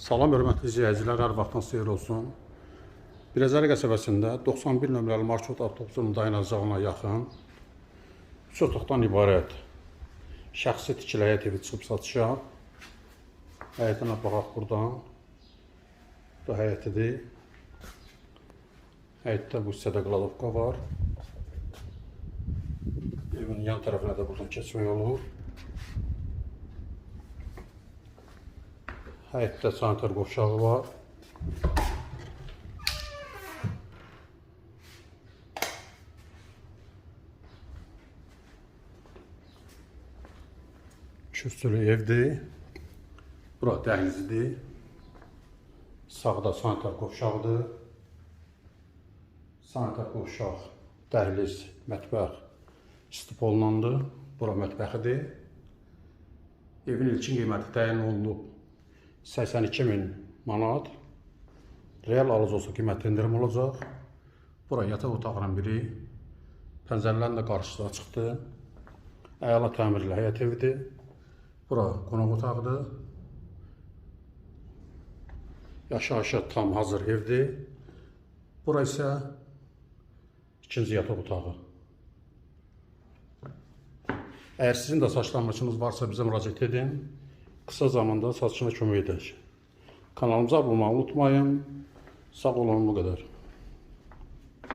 Salam hörmətli izləyicilər, hər vaxtınız xeyir olsun. Biləcəri qəsəbəsində 91 nömrəli marşrut avtobusunun dayanacağına yaxın 3 otaqdan ibarət şəxsi tikili həyət evi çıxıb satışa. Həyətinə baxaq buradan. Bu həyətidir. Həyətdə bu hissədə qladovka var. Evin yan tərəfinə də buradan keçmək olur. Həyətdə sanitar qovşağı var. Kürsülü evdir. Bura dəhlizidir. Sağda sanitar qovşağıdır. Sanitar qovşaq, dəhliz, mətbəx istipolundandır. Bura mətbəxidir. Evin ilkin qiyməti təyin olunub 82.000 manat. Real alıcı olsa qiymətli indirim olacaq. Bura yataq otağının biri. Pəncərələrin də qarşısı açıqdır. Əla təmirli həyət evidir. Bura qonaq otağıdır. Yaşayışa tam hazır evdir. Bura isə ikinci yataq otağı. Əgər sizin də saçlanmışınız varsa bizə müraciət edin. Qısa zamanda satışına kömək edək. Kanalımıza abunə olmayı unutmayın. Sağ olun, bu qədər.